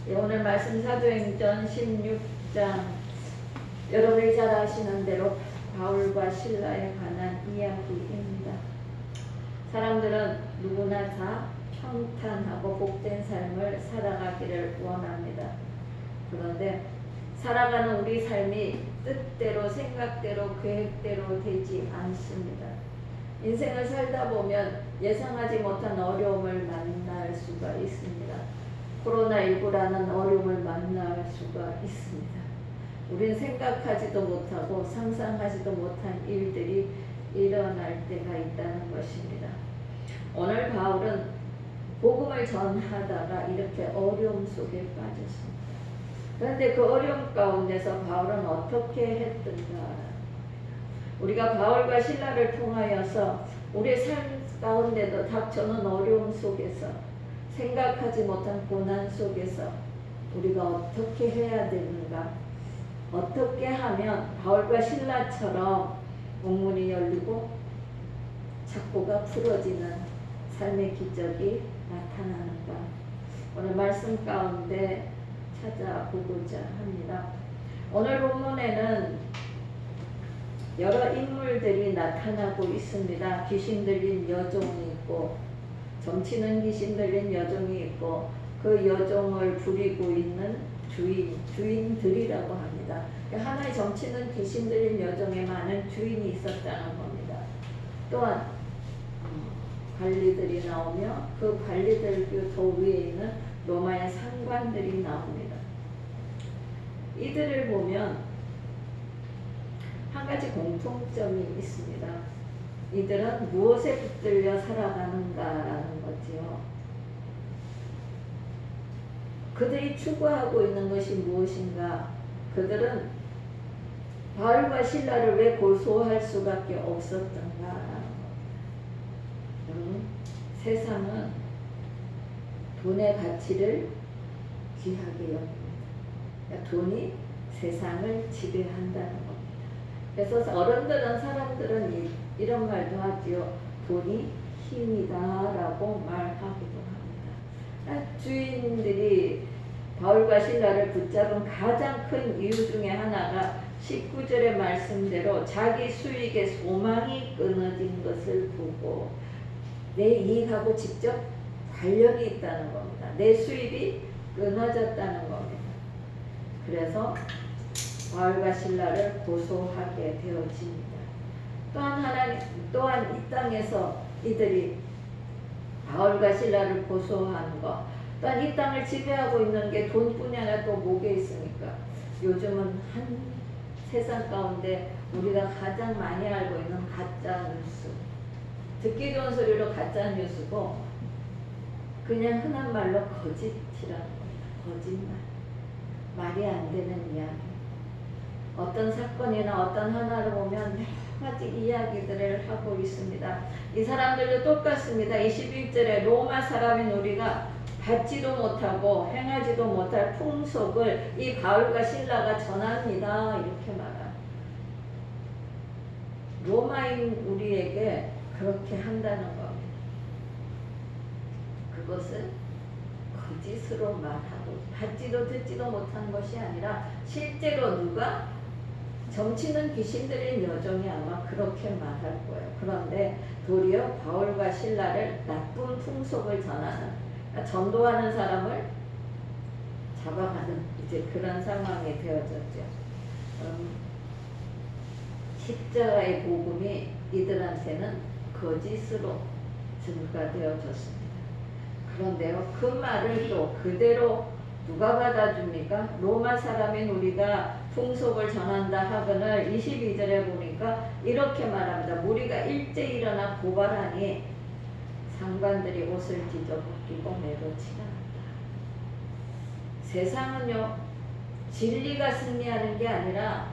예, 오늘 말씀 사도행전 16장 여러분이 잘 아시는 대로 바울과 신라에 관한 이야기입니다. 사람들은 누구나 다 평탄하고 복된 삶을 살아가기를 원합니다. 그런데 살아가는 우리 삶이 뜻대로 생각대로 계획대로 되지 않습니다. 인생을 살다 보면 예상하지 못한 어려움을 만날 수가 있습니다. 코로나19라는 어려움을 만날 수가 있습니다. 우린 생각하지도 못하고 상상하지도 못한 일들이 일어날 때가 있다는 것입니다. 오늘 바울은 복음을 전하다가 이렇게 어려움 속에 빠졌습니다. 그런데 그 어려움 가운데서 바울은 어떻게 했던가? 우리가 바울과 신라를 통하여서 우리의 삶 가운데도 닥쳐오는 어려움 속에서 생각하지 못한 고난 속에서 우리가 어떻게 해야 되는가? 어떻게 하면 바울과 신라처럼 목문이 열리고 착고가 풀어지는 삶의 기적이 나타나는가? 오늘 말씀 가운데 찾아보고자 합니다. 오늘 본문에는 여러 인물들이 나타나고 있습니다. 귀신 들린 여종이 있고 점치는 귀신 들린 여종이 있고 그 여종을 부리고 있는 주인들이라고 합니다. 하나의 점치는 귀신 들린 여종에 많은 주인이 있었다는 겁니다. 또한 관리들이 나오며 그 관리들 더 위에 있는 로마의 상관들이 나옵니다. 이들을 보면 한 가지 공통점이 있습니다. 이들은 무엇에 붙들려 살아가는가라는 거지요. 그들이 추구하고 있는 것이 무엇인가? 그들은 바울과 신라를 왜 고소할 수밖에 없었던가? 세상은 돈의 가치를 귀하게 여깁니다. 그러니까 돈이 세상을 지배한다는 겁니다. 그래서 어른들은 사람들은 이런 말도 하지요. 돈이 힘이다라고 말하기도 합니다. 주인들이 바울과 신라를 붙잡은 가장 큰 이유 중에 하나가 19절의 말씀대로 자기 수익의 소망이 끊어진 것을 보고 내 이익하고 직접 관련이 있다는 겁니다. 내 수입이 끊어졌다는 겁니다. 그래서 바울과 신라를 고소하게 되어집니다. 또한 이 땅에서 이들이 바울과 신라를 고소하는 것, 또한 이 땅을 지배하고 있는 게 돈뿐이 아니라 또 뭐게 있습니까? 요즘은 한 세상 가운데 우리가 가장 많이 알고 있는 가짜 뉴스, 듣기 좋은 소리로 가짜 뉴스고 그냥 흔한 말로 거짓이라는 겁니다. 거짓말, 말이 안 되는 이야기. 어떤 사건이나 어떤 하나를 보면 여러 가지 이야기들을 하고 있습니다. 이 사람들도 똑같습니다. 21절에 로마 사람인 우리가 받지도 못하고 행하지도 못할 풍속을 이 바울과 신라가 전합니다. 이렇게 말합니다. 로마인 우리에게 그렇게 한다는 겁니다. 그것을 거짓으로 말하고 받지도 듣지도 못한 것이 아니라 실제로 누가 점치는 귀신 들린 여종이 아마 그렇게 말할 거예요. 그런데 도리어 바울과 신라를 나쁜 풍속을 전하는, 그러니까 전도하는 사람을 잡아가는 이제 그런 상황이 되어졌죠. 십자가의 복음이 이들한테는 거짓으로 증가되어졌습니다. 그런데요, 그 말을 또 그대로 누가 받아줍니까? 로마 사람인 우리가 풍속을 전한다 하거늘 22절에 보니까 이렇게 말합니다. 무리가 일제 일어나 고발하니 상관들이 옷을 뒤져벗기고 매도 치닫는다. 세상은요, 진리가 승리하는 게 아니라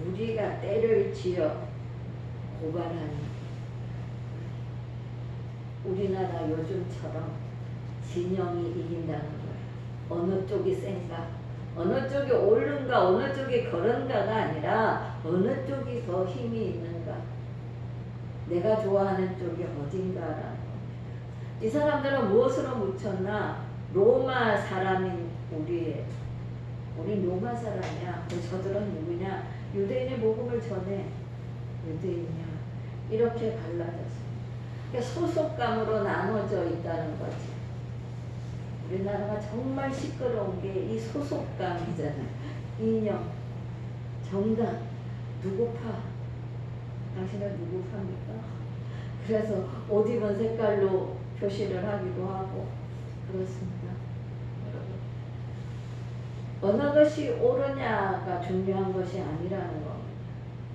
무리가 때를 지어 고발하니 우리나라 요즘처럼 진영이 이긴다는 거예요. 어느 쪽이 센가, 어느 쪽이 옳은가, 어느 쪽이 그런가가 아니라 어느 쪽이 더 힘이 있는가, 내가 좋아하는 쪽이 어딘가라는 겁니다. 이 사람들은 무엇으로 묻혔나? 로마 사람인 우리 로마 사람이야. 저들은 누구냐? 유대인의 복음을 전해. 유대인이야. 이렇게 갈라졌어. 그러니까 소속감으로 나눠져 있다는 거지. 우리나라가 정말 시끄러운 게 이 소속감이잖아. 이념, 정당, 누구 파? 당신은 누구 파입니까? 그래서 옷 입은 색깔로 표시를 하기도 하고 그렇습니다. 어느 것이 옳으냐가 중요한 것이 아니라는 겁니다.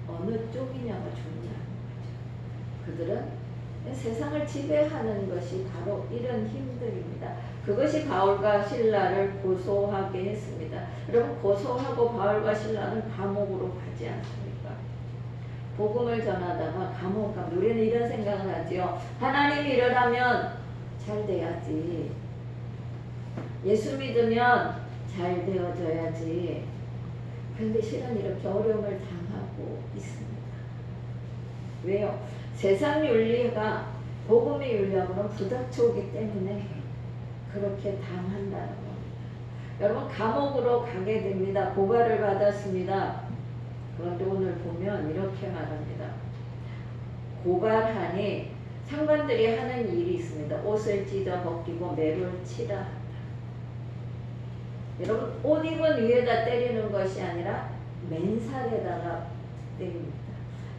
어느 쪽이냐가 중요한 거죠. 그들은 세상을 지배하는 것이 바로 이런 힘들입니다. 그것이 바울과 신라를 고소하게 했습니다. 여러분, 고소하고 바울과 신라는 감옥으로 가지 않습니까? 복음을 전하다가 감옥 가면 우리는 이런 생각을 하지요. 하나님이 이러라면 잘 돼야지. 예수 믿으면 잘 되어져야지. 그런데 실은 이렇게 어려움을 당하고 있습니다. 왜요? 세상 윤리가 복음의 윤리하고는 부닥쳐오기 때문에 그렇게 당한다는 겁니다. 여러분, 감옥으로 가게 됩니다. 고발을 받았습니다. 그런데 오늘 보면 이렇게 말합니다. 고발하니 상관들이 하는 일이 있습니다. 옷을 찢어 벗기고 매를 치라 한다. 여러분, 옷 입은 위에다 때리는 것이 아니라 맨살에다가 때립니다.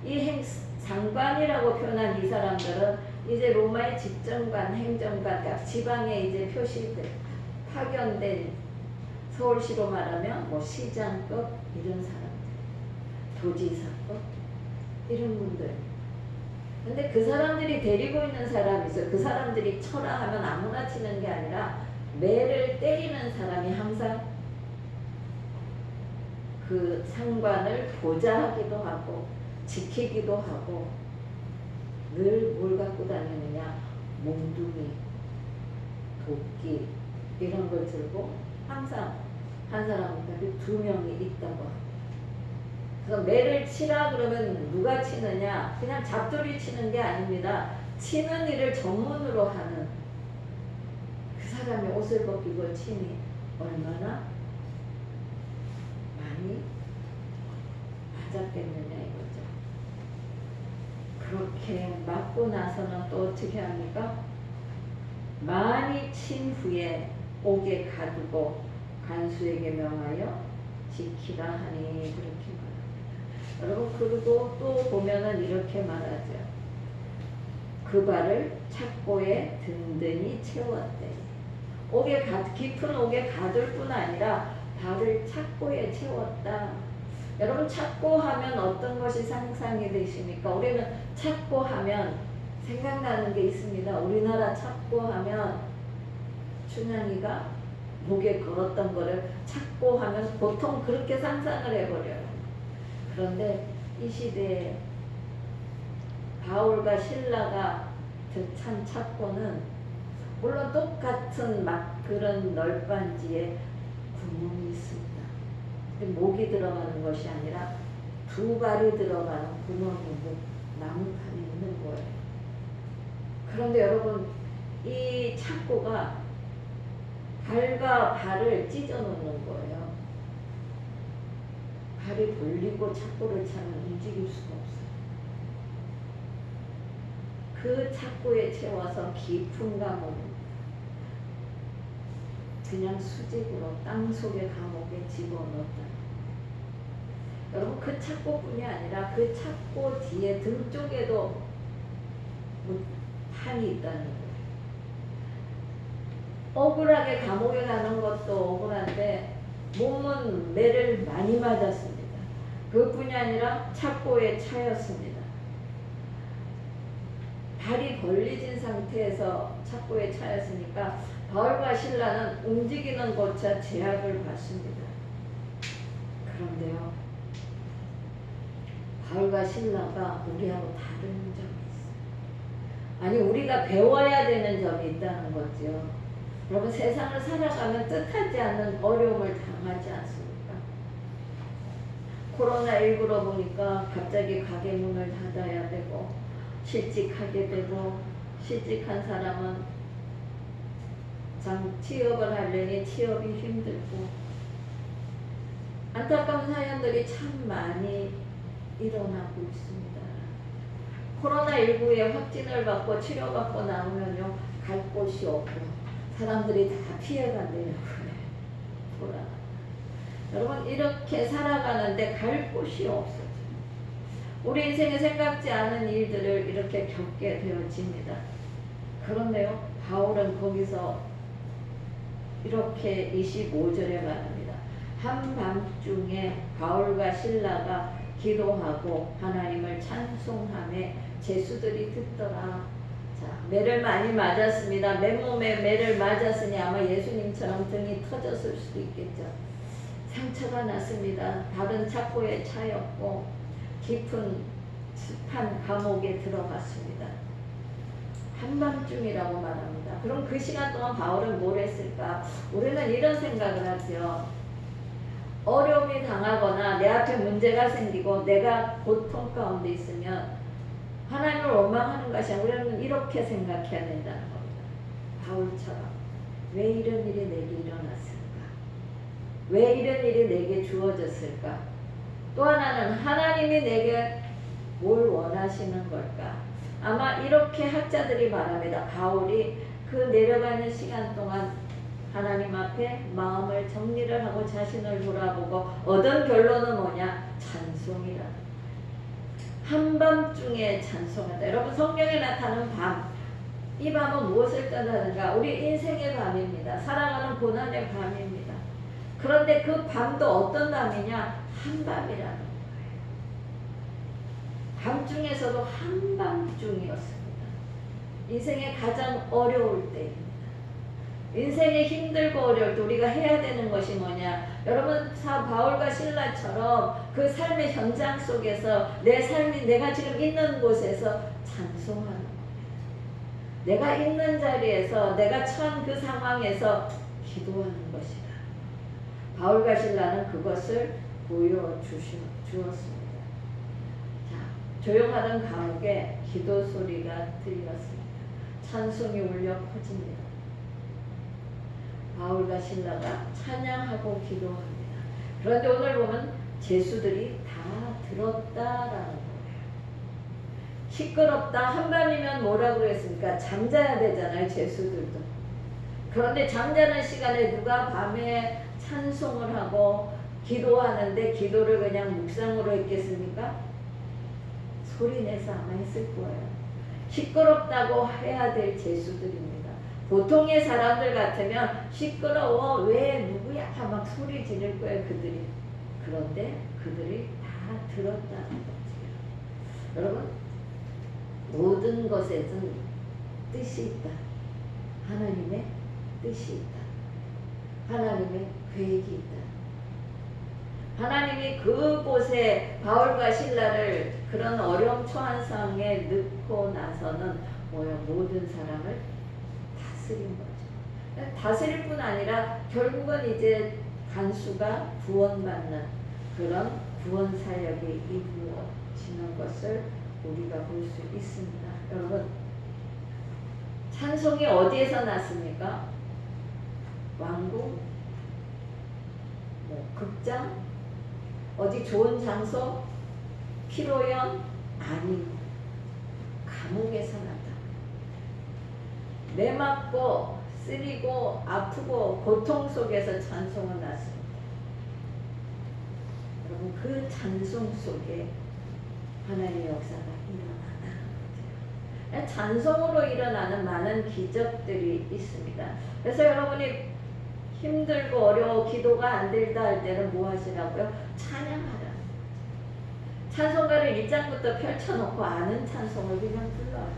이 장관이라고 표현한 이 사람들은 이제 로마의 집정관, 행정관, 각 지방에 이제 표시된 파견된 서울시로 말하면 뭐 시장급 이런 사람들, 도지사급 이런 분들. 근데 그 사람들이 데리고 있는 사람이 있어요. 그 사람들이 쳐라 하면 아무나 치는 게 아니라 매를 때리는 사람이 항상 그 상관을 보좌하기도 하고 지키기도 하고 늘 뭘 갖고 다니느냐? 몽둥이, 도끼 이런 걸 들고 항상 한 사람들이 2명이 있다고 합니다. 그래서 매를 치라 그러면 누가 치느냐? 그냥 잡돌이 치는 게 아닙니다. 치는 일을 전문으로 하는 그 사람이 옷을 벗기고 치니 얼마나 많이 맞았겠느냐 이거죠. 그렇게 맞고 나서는 또 어떻게 합니까? 많이 친 후에 옥에 가두고 간수에게 명하여 지키라 하니 그렇게 말합니다. 여러분, 그리고 또 보면은 이렇게 말하죠. 그 발을 착고에 든든히 채웠대. 깊은 옥에 가둘 뿐 아니라 발을 착고에 채웠다. 여러분, 착고 하면 어떤 것이 상상이 되십니까? 우리는 착고 하면 생각나는 게 있습니다. 우리나라 착고 하면 춘향이가 목에 걸었던 거를 착고 하면 보통 그렇게 상상을 해버려요. 그런데 이 시대에 바울과 신라가 찬 착고는 물론 똑같은 막 그런 널빤지에 구멍이 있습니다. 목이 들어가는 것이 아니라 2발이 들어가는 구멍이 나무판이 있는 거예요. 그런데 여러분, 이 착고가 발과 발을 찢어 놓는 거예요. 발이 벌리고 착고를 차면 움직일 수가 없어요. 그 착고에 채워서 깊은 감옥, 그냥 수직으로 땅속의 감옥에 집어넣었다. 여러분, 그 착고뿐이 아니라 그 착고 뒤에 등 쪽에도 판이 있다는 거예요. 억울하게 감옥에 가는 것도 억울한데 몸은 매를 많이 맞았습니다. 그뿐이 아니라 착고에 차였습니다. 발이 벌리진 상태에서 착고에 차였으니까 바울과 신라는 움직이는 것자 제약을 받습니다. 그런데요, 바울과 신라가 우리하고 다른 점이 있어요. 아니, 우리가 배워야 되는 점이 있다는 거죠. 여러분, 세상을 살아가면 뜻하지 않는 어려움을 당하지 않습니까? 코로나19로 보니까 갑자기 가게 문을 닫아야 되고 실직하게 되고, 실직한 사람은 취업을 하려니 취업이 힘들고 안타까운 사연들이 참 많이 일어나고 있습니다. 코로나19에 확진을 받고 치료받고 나오면요 갈 곳이 없고 사람들이 다 피해간대요. 돌아가. 여러분 이렇게 살아가는데 갈 곳이 없어요. 우리 인생에 생각지 않은 일들을 이렇게 겪게 되어집니다. 그런데요 바울은 거기서 이렇게 25절에 말합니다. 한밤중에 바울과 실라가 기도하고 하나님을 찬송하며 제수들이 듣더라. 자, 매를 많이 맞았습니다. 맨몸에 매를 맞았으니 아마 예수님처럼 등이 터졌을 수도 있겠죠. 상처가 났습니다. 다른 착고에 차였고 깊은 습한 감옥에 들어갔습니다. 한밤중이라고 말합니다. 그럼 그 시간 동안 바울은 뭘 했을까? 우리는 이런 생각을 하죠. 어려움이 당하거나 내 앞에 문제가 생기고 내가 고통 가운데 있으면 하나님을 원망하는 것이 아니라 우리는 이렇게 생각해야 된다는 겁니다. 바울처럼 왜 이런 일이 내게 일어났을까? 왜 이런 일이 내게 주어졌을까? 또 하나는 하나님이 내게 뭘 원하시는 걸까? 아마 이렇게 학자들이 말합니다. 바울이 그 내려가는 시간 동안 하나님 앞에 마음을 정리를 하고 자신을 돌아보고 얻은 결론은 뭐냐? 찬송이라. 한밤중에 찬송한다. 여러분 성경에 나타나는 밤. 이 밤은 무엇을 뜻하는가? 우리 인생의 밤입니다. 살아가는 고난의 밤입니다. 그런데 그 밤도 어떤 밤이냐? 한밤이라는 거예요. 밤중에서도 한밤중이었습니다. 인생의 가장 어려울 때입니다. 인생이 힘들고 어려울 때 우리가 해야 되는 것이 뭐냐? 여러분 바울과 실라처럼 그 삶의 현장 속에서 내 삶이 내가 지금 있는 곳에서 찬송하는 겁니다. 내가 있는 자리에서 내가 처한 그 상황에서 기도하는 것이다. 바울과 실라는 그것을 보여주었습니다. 자, 조용하던 감옥에 기도 소리가 들렸습니다. 찬송이 울려 퍼집니다. 바울과 실라가 찬양하고 기도합니다. 그런데 오늘 보면 제수들이 다 들었다라는 거예요. 시끄럽다. 한밤이면 뭐라고 그랬습니까? 잠자야 되잖아요. 제수들도. 그런데 잠자는 시간에 누가 밤에 찬송을 하고 기도하는데 기도를 그냥 묵상으로 했겠습니까? 소리내서 아마 했을 거예요. 시끄럽다고 해야 될 제수들입니다. 보통의 사람들 같으면 시끄러워 왜 누구야 막 소리 지를 거예요 그들이. 그런데 그들이 다 들었다는 거죠. 여러분 모든 것에는 뜻이 있다. 하나님의 뜻이 있다. 하나님의 계획이 있다. 하나님이 그곳에 바울과 실라를 그런 어려움 처한 상황에 넣고 나서는 모든 사람을 다스린 거죠. 다스릴 뿐 아니라 결국은 이제 간수가 구원받는 그런 구원 사역이 이루어지는 것을 우리가 볼 수 있습니다. 여러분 찬송이 어디에서 났습니까? 왕궁, 극장, 어디 좋은 장소, 피로연 아니고 감옥에서 났다. 매 맞고 쓰리고 아프고 고통 속에서 찬송은 났습니다. 여러분 그 찬송 속에 하나님의 역사가 일어난다는 거죠. 찬송으로 일어나는 많은 기적들이 있습니다. 그래서 여러분이 힘들고 어려워 기도가 안 된다 할 때는 뭐 하시라고요? 찬양하라. 찬송가를 1장부터 펼쳐놓고 아는 찬송을 그냥 불러요.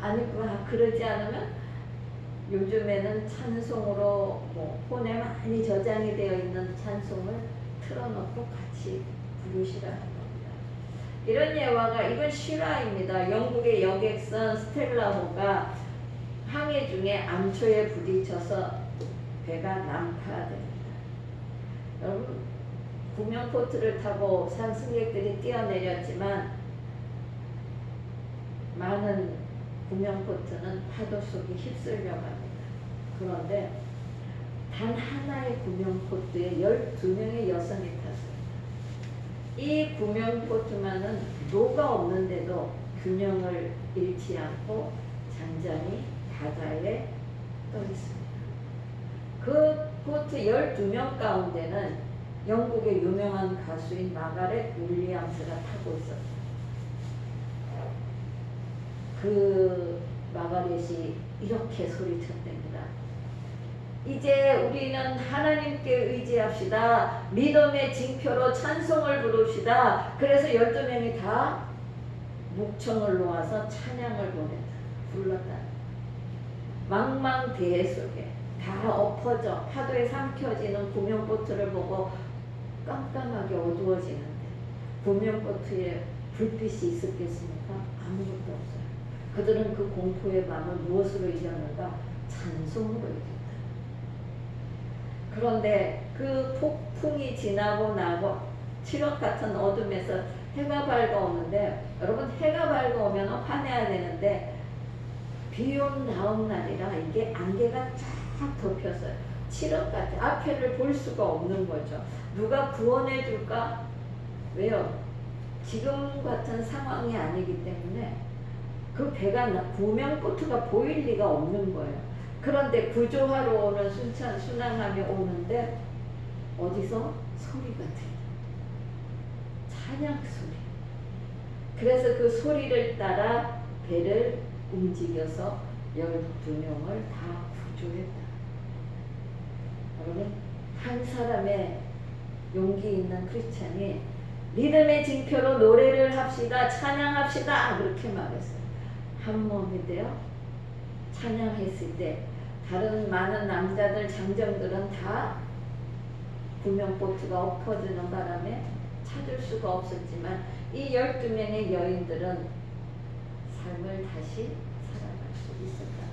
아니고 그러지 않으면 요즘에는 찬송으로 폰에 많이 저장이 되어 있는 찬송을 틀어놓고 같이 부르시라는 겁니다. 이런 예화가 이건 실화입니다. 영국의 여객선 스텔라호가 항해 중에 암초에 부딪혀서 배가 난파됩니다. 여러분 구명포트를 타고 상승객들이 뛰어내렸지만 많은 구명포트는 파도 속에 휩쓸려 갑니다. 그런데 단 하나의 구명포트에 12명의 여성이 탔습니다. 이 구명포트만은 노가 없는데도 균형을 잃지 않고 잔잔히 바다에 떠 있습니다. 그 포트 12명 가운데는 영국의 유명한 가수인 마가렛 윌리엄스가 타고 있었다. 그 마가렛이 이렇게 소리쳤답니다. 이제 우리는 하나님께 의지합시다. 믿음의 징표로 찬송을 부릅시다. 그래서 12명이 다 목청을 놓아서 찬양을 불렀다. 망망대해 속에 다 엎어져 파도에 삼켜지는 구명보트를 보고 깜깜하게 어두워지는데 구명보트에 불빛이 있었겠습니까? 아무것도 없어요. 그들은 그 공포의 밤을 무엇으로 이겼는가? 찬송으로 이겼다. 그런데 그 폭풍이 지나고 나고 칠흑 같은 어둠에서 해가 밝아오는데, 여러분 해가 밝아오면 환해야 되는데 비 온 다음 날이라 이게 안개가 쫙 덮였어요. 칠흑 같은 앞에를 볼 수가 없는 거죠. 누가 구원해 줄까? 왜요? 지금 같은 상황이 아니기 때문에 그 배가 구명보트가 보일 리가 없는 거예요. 그런데 구조하러 오는 순항함이 오는데 어디서 소리가 들려. 찬양 소리. 그래서 그 소리를 따라 배를 움직여서 12명을 다 구조했다. 여러분, 한 사람의 용기 있는 크리스찬이 믿음의 징표로 노래를 합시다, 찬양합시다, 그렇게 말했어요. 한 몸이 되어 찬양했을 때 다른 많은 남자들, 장정들은 다 구명보트가 엎어지는 바람에 찾을 수가 없었지만 이 12명의 여인들은 삶을 다시 살아갈 수 있었다.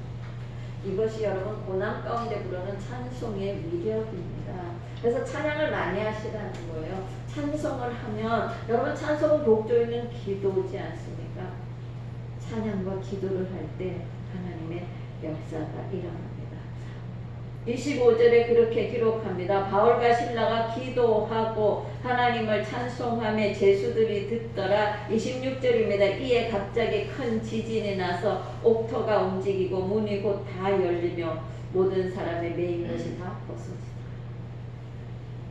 이것이 여러분 고난 가운데 부르는 찬송의 위력입니다. 그래서 찬양을 많이 하시라는 거예요. 찬송을 하면, 여러분 찬송은 독조 있는 기도지 않습니까? 찬양과 기도를 할 때 하나님의 역사가 일어납니다. 25절에 그렇게 기록합니다. 바울과 실라가 기도하고 하나님을 찬송하며 제수들이 듣더라. 26절입니다. 이에 갑자기 큰 지진이 나서 옥토가 움직이고 문이 곧 다 열리며 모든 사람의 매인 것이 다 벗어지더라.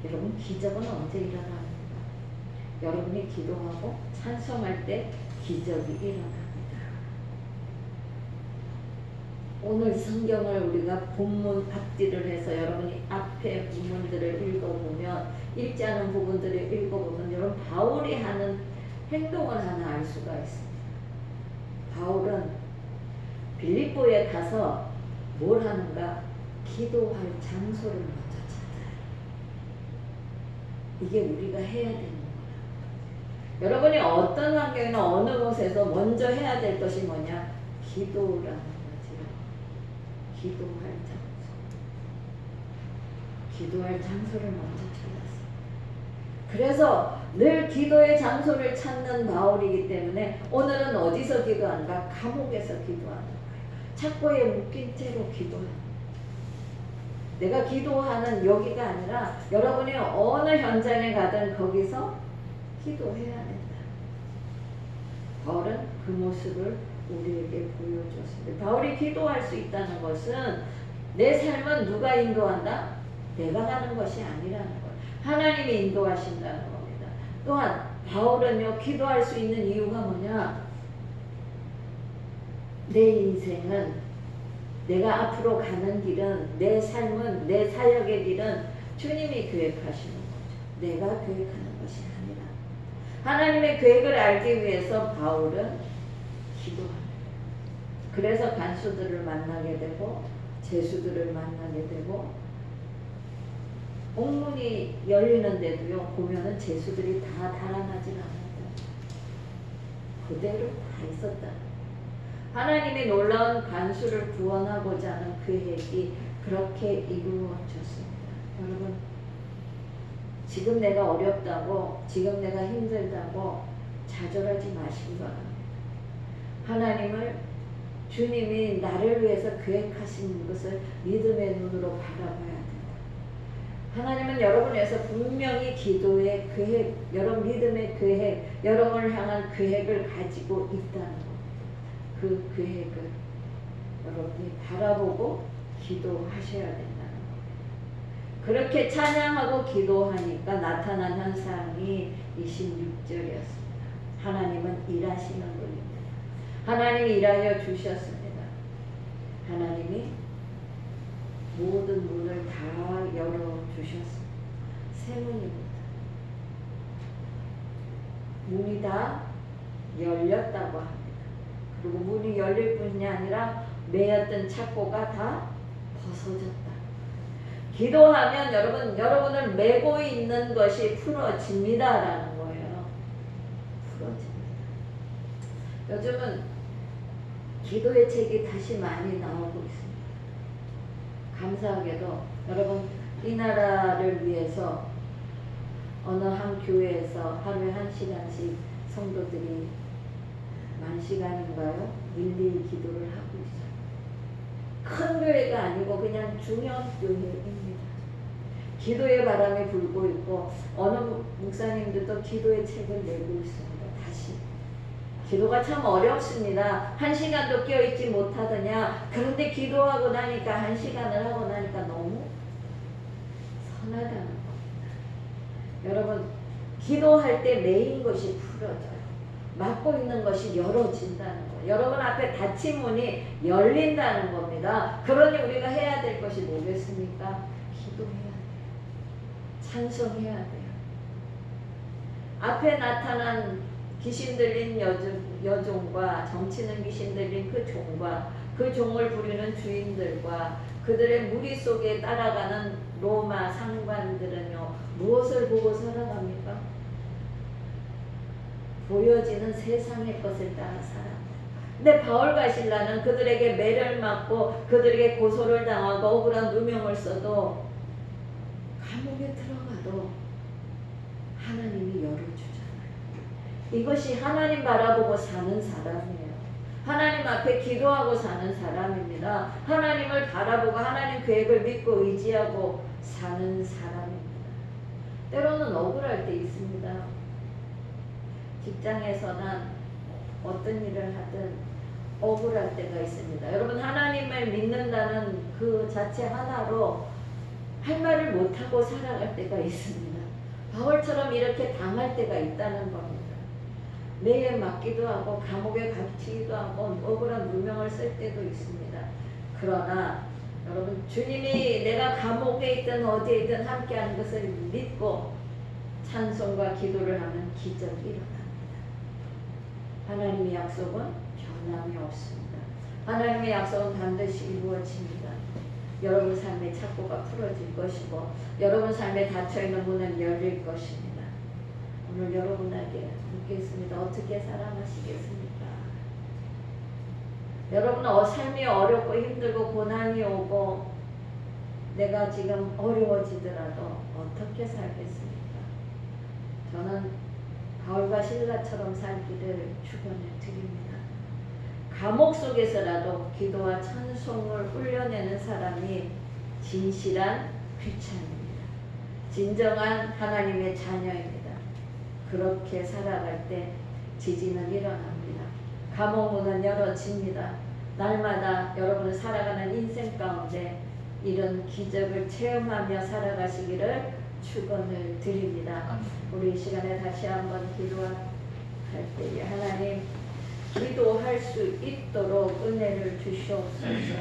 여러분, 기적은 언제 일어납니까? 여러분이 기도하고 찬송할 때 기적이 일어납니다. 오늘 성경을 우리가 본문 앞뒤를 해서 여러분이 앞에 본문들을 읽어보면, 읽지 않은 부분들을 읽어보면 여러분 바울이 하는 행동을 하나 알 수가 있습니다. 바울은 빌립보에 가서 뭘 하는가? 기도할 장소를 먼저 찾아요. 이게 우리가 해야 되는 거예요. 여러분이 어떤 환경이나 어느 곳에서 먼저 해야 될 것이 뭐냐? 기도라는 기도할 장소. 기도할 장소를 먼저 찾았어요. 그래서 늘 기도의 장소를 찾는 바울이기 때문에 오늘은 어디서 기도하는가? 감옥에서 기도하는 거예요. 착고에 묶인 채로 기도하는 거예요. 내가 기도하는 여기가 아니라 여러분이 어느 현장에 가든 거기서 기도해야 된다. 바울은 그 모습을 우리에게 보여줬습니다. 바울이 기도할 수 있다는 것은 내 삶은 누가 인도한다? 내가 가는 것이 아니라는 거예요. 하나님이 인도하신다는 겁니다. 또한 바울은요, 기도할 수 있는 이유가 뭐냐? 내 인생은, 내가 앞으로 가는 길은, 내 삶은, 내 사역의 길은 주님이 계획하시는 거죠. 내가 계획하는 것이 아니라. 하나님의 계획을 알기 위해서 바울은 기도합니다. 그래서 간수들을 만나게 되고 제수들을 만나게 되고, 옥문이 열리는데도요 보면은 제수들이 다 달아나질 않았다. 그대로 다 있었다. 하나님의 놀라운 간수를 구원하고자 하는 계획이 그렇게 이루어졌습니다. 여러분, 지금 내가 어렵다고, 지금 내가 힘들다고 좌절하지 마시기 바랍니다. 하나님을 주님이 나를 위해서 계획하신 것을 믿음의 눈으로 바라봐야 된다. 하나님은 여러분을 위해서 분명히 기도의 계획, 여러분 믿음의 계획, 여러분을 향한 계획을 가지고 있다는 겁니다. 그 계획을 여러분이 바라보고 기도하셔야 된다는 겁니다. 그렇게 찬양하고 기도하니까 나타난 현상이 26절이었습니다. 하나님은 일하시는 분입니다. 하나님이 일하여 주셨습니다. 하나님이 모든 문을 다 열어주셨습니다. 새 문입니다. 문이 다 열렸다고 합니다. 그리고 문이 열릴 뿐이 아니라 매였던 착고가 다 벗어졌다. 기도하면 여러분을 매고 있는 것이 풀어집니다라는 거예요. 풀어집니다. 요즘은 기도의 책이 다시 많이 나오고 있습니다. 감사하게도 여러분 이 나라를 위해서 어느 한 교회에서 하루에 1시간씩 성도들이 10,000시간인가요? 밀리 기도를 하고 있어요. 큰 교회가 아니고 그냥 중형 교회입니다. 기도의 바람이 불고 있고 어느 목사님들도 기도의 책을 내고 있습니다. 다시 기도가 참 어렵습니다. 1시간도 깨어있지 못하더냐. 그런데 기도하고 나니까 1시간을 하고 나니까 너무 선하다는 겁니다. 여러분 기도할 때 매인 것이 풀어져요. 막고 있는 것이 열어진다는 거예요. 여러분 앞에 닫힌 문이 열린다는 겁니다. 그러니 우리가 해야 될 것이 뭐겠습니까? 기도해야 돼요. 찬송해야 돼요. 앞에 나타난 귀신 들린 여종과 정치는 귀신 들린 그 종과 그 종을 부리는 주인들과 그들의 무리 속에 따라가는 로마 상관들은요, 무엇을 보고 살아갑니까? 보여지는 세상의 것을 따라 살아갑니다. 근데 바울과 실라는 그들에게 매를 맞고 그들에게 고소를 당하고 억울한 누명을 써도 감옥에 들어가도 하나님이 열어주잖아요. 이것이 하나님 바라보고 사는 사람이에요. 하나님 앞에 기도하고 사는 사람입니다. 하나님을 바라보고 하나님 계획을 믿고 의지하고 사는 사람입니다. 때로는 억울할 때 있습니다. 직장에서나 어떤 일을 하든 억울할 때가 있습니다. 여러분 하나님을 믿는다는 그 자체 하나로 할 말을 못하고 살아갈 때가 있습니다. 바울처럼 이렇게 당할 때가 있다는 겁니다. 매에 맞기도 하고 감옥에 갇히기도 하고 억울한 누명을 쓸 때도 있습니다. 그러나 여러분 주님이 내가 감옥에 있든 어디에 있든 함께하는 것을 믿고 찬송과 기도를 하면 기적이 일어납니다. 하나님의 약속은 변함이 없습니다. 하나님의 약속은 반드시 이루어집니다. 여러분 삶의 착고가 풀어질 것이고 여러분 삶에 닫혀있는 문은 열릴 것입니다. 오늘 여러분에게 묻겠습니다. 어떻게 살아가시겠습니까? 여러분 삶이 어렵고 힘들고 고난이 오고 내가 지금 어려워지더라도 어떻게 살겠습니까? 저는 바울과 실라처럼 살기를 축원을 드립니다. 감옥 속에서라도 기도와 찬송을 훈련내는 사람이 진실한 크리스찬입니다. 진정한 하나님의 자녀입니다. 그렇게 살아갈 때 지진은 일어납니다. 감옥 문은 열어집니다. 날마다 여러분을 살아가는 인생 가운데 이런 기적을 체험하며 살아가시기를 축원을 드립니다. 우리 이 시간에 다시 한번 기도할 때에 하나님 기도할 수 있도록 은혜를 주시옵소서.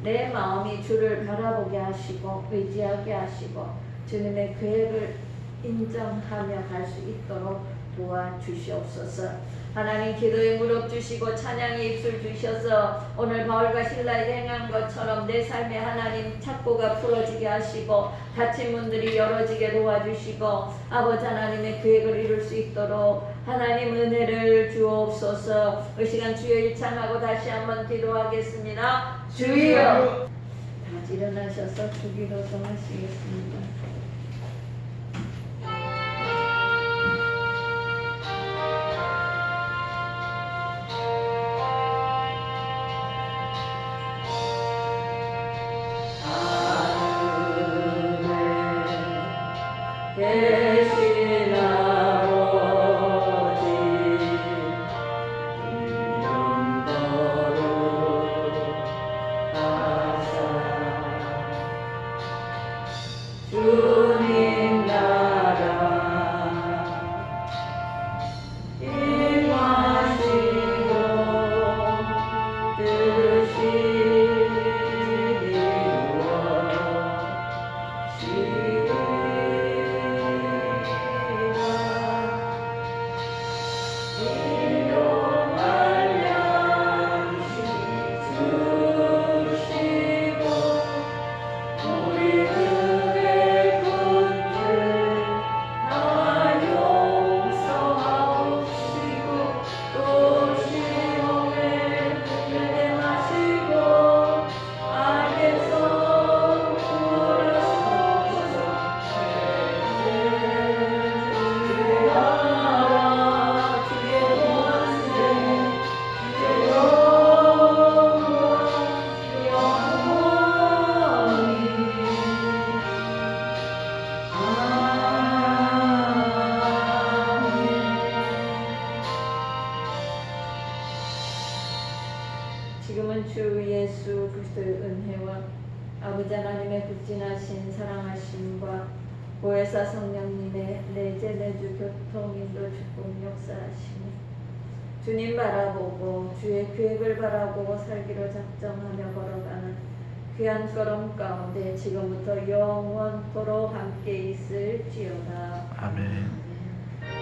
내 마음이 주를 바라보게 하시고 의지하게 하시고 주님의 계획을 인정하며 갈 수 있도록 도와주시옵소서. 하나님 기도에 무릎 주시고 찬양의 입술 주셔서 오늘 바울과 실라에게 행한 것처럼 내 삶에 하나님 착고가 풀어지게 하시고 닫힌 문들이 열어지게 도와주시고 아버지 하나님의 계획을 이룰 수 있도록 하나님 은혜를 주옵소서. 이 시간 주여 일창하고 다시 한번 기도하겠습니다. 주여. 다 일어나셔서 주기도 성하시겠습니다. 대신 아버지 이름 거룩하사 주님 나라 임하시고 뜻이 지금은 주 예수 그리스도의 은혜와 아버지 하나님의 극진하신 사랑하심과 보혜사 성령님의 내재 내주 교통 인도 축복 역사하시니 주님 바라보고 주의 계획을 바라보고 살기로 작정하며 걸어가는 귀한 걸음 가운데 지금부터 영원토록 함께 있을지어다. 아멘.